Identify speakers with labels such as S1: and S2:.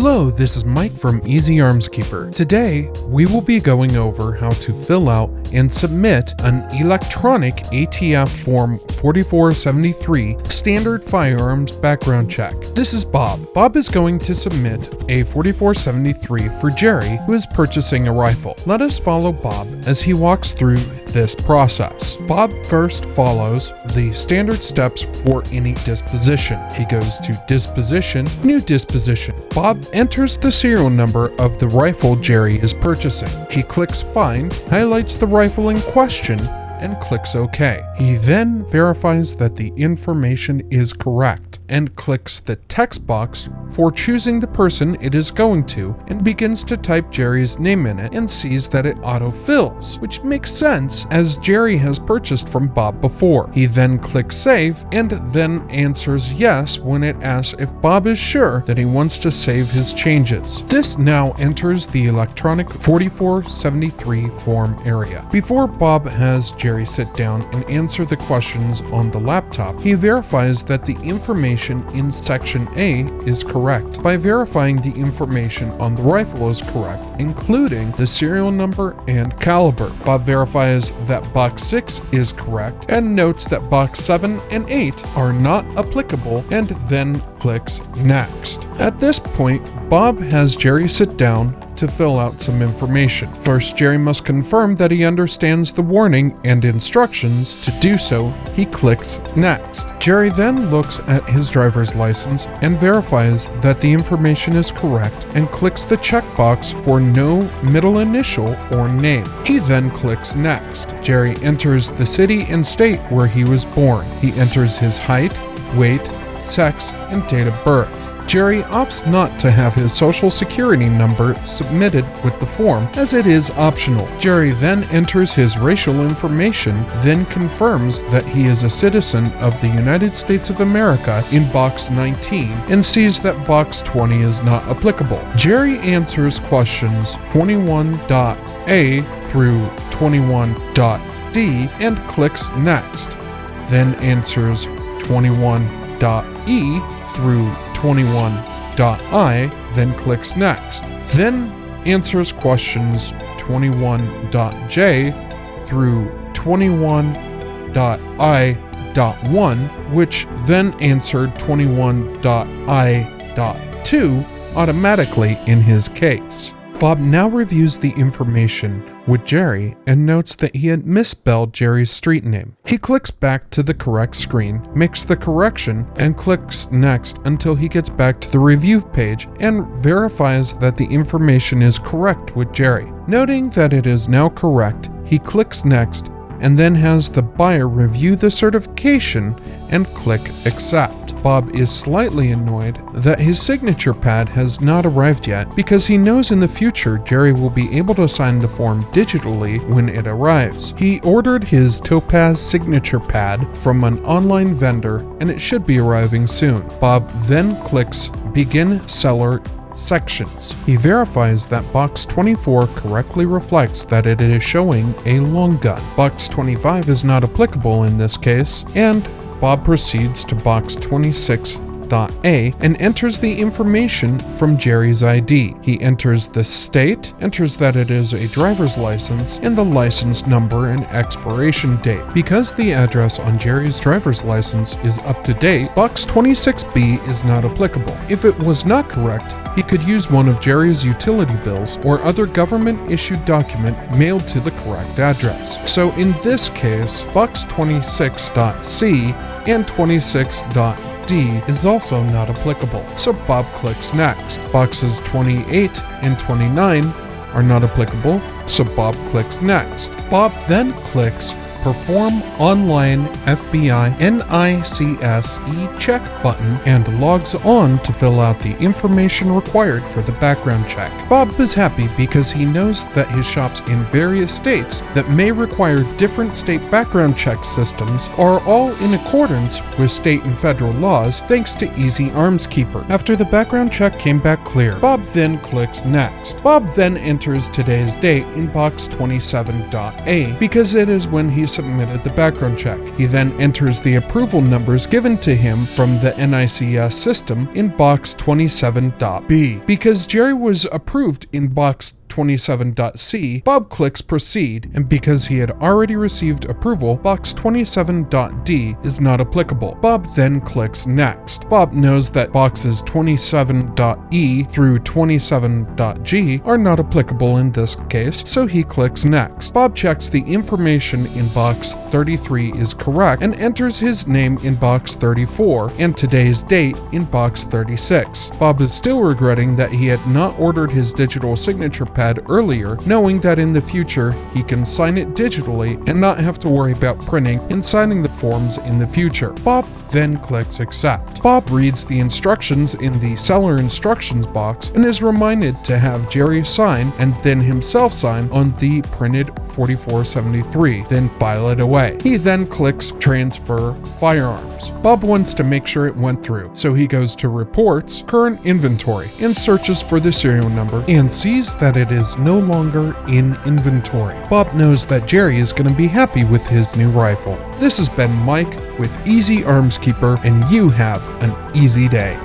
S1: Hello, this is Mike from Easy Arms Keeper. Today, we will be going over how to fill out and submit an electronic ATF Form 4473 standard firearms background check. This is Bob. Bob is going to submit a 4473 for Jerry, who is purchasing a rifle. Let us follow Bob as he walks through this process. Bob first follows the standard steps for any disposition. He goes to Disposition, New Disposition. Bob enters the serial number of the rifle Jerry is purchasing. He clicks Find, highlights the rifle in question, and clicks OK. He then verifies that the information is correct and clicks the text box for choosing the person it is going to and begins to type Jerry's name in it and sees that it autofills, which makes sense as Jerry has purchased from Bob before. He then clicks Save and then answers yes when it asks if Bob is sure that he wants to save his changes. This now enters the electronic 4473 form area. Before Bob has Jerry sit down and answer the questions on the laptop, he verifies that the information in section A is correct. By verifying the information on the rifle is correct, including the serial number and caliber, Bob verifies that box 6 is correct and notes that box 7 and 8 are not applicable and then clicks Next. At this point, Bob has Jerry sit down to fill out some information. First, Jerry must confirm that he understands the warning and instructions. To do so, he clicks Next. Jerry then looks at his driver's license and verifies that the information is correct and clicks the checkbox for no middle initial or name. He then clicks Next. Jerry enters the city and state where he was born. He enters his height, weight, sex, and date of birth. Jerry opts not to have his social security number submitted with the form, as it is optional. Jerry then enters his racial information, then confirms that he is a citizen of the United States of America in box 19, and sees that box 20 is not applicable. Jerry answers questions 21.A through 21.D and clicks Next, then answers 21.E through 21.I, then clicks Next. Then answers questions 21.J through 21.I.1, which then answered 21.I.2 automatically in his case. Bob now reviews the information with Jerry and notes that he had misspelled Jerry's street name. He clicks back to the correct screen, makes the correction, and clicks Next until he gets back to the review page and verifies that the information is correct with Jerry. Noting that it is now correct, he clicks Next and then has the buyer review the certification and click Accept. Bob is slightly annoyed that his signature pad has not arrived yet because he knows in the future Jerry will be able to sign the form digitally when it arrives. He ordered his Topaz signature pad from an online vendor and it should be arriving soon. Bob then clicks Begin Seller Sections. He verifies that box 24 correctly reflects that it is showing a long gun. Box 25 is not applicable in this case, and Bob proceeds to box 26.A and enters the information from Jerry's ID. He enters the state, enters that it is a driver's license, and the license number and expiration date. Because the address on Jerry's driver's license is up to date, box 26B is not applicable. If it was not correct, he could use one of Jerry's utility bills or other government-issued document mailed to the correct address. So in this case, box 26.C and 26.D is also not applicable. So Bob clicks Next. Boxes 28 and 29 are not applicable, so Bob clicks Next. Bob then clicks Perform Online FBI NICS e-check button and logs on to fill out the information required for the background check. Bob is happy because he knows that his shops in various states that may require different state background check systems are all in accordance with state and federal laws thanks to Easy Arms Keeper. After the background check came back clear, Bob then clicks Next. Bob then enters today's date in box 27.A because it is when he submitted the background check. He then enters the approval numbers given to him from the NICS system in box 27.b. Because Jerry was approved in box 27.c, Bob clicks proceed, and because he had already received approval, box 27.d is not applicable. Bob then clicks next. Bob knows that boxes 27.e through 27.g are not applicable in this case, so he clicks next. Bob checks the information in box 33 is correct and enters his name in box 34 and today's date in box 36. Bob is still regretting that he had not ordered his digital signature pad earlier, knowing that in the future he can sign it digitally and not have to worry about printing and signing the forms in the future. Bob then clicks accept. Bob reads the instructions in the seller instructions box and is reminded to have Jerry sign and then himself sign on the printed 4473, then file it away. He then clicks transfer firearms. Bob wants to make sure it went through, so he goes to reports, current inventory, and searches for the serial number and sees that it is no longer in inventory. Bob knows that Jerry is going to be happy with his new rifle. This has been Mike with Easy Arms Keeper, and you have an easy day.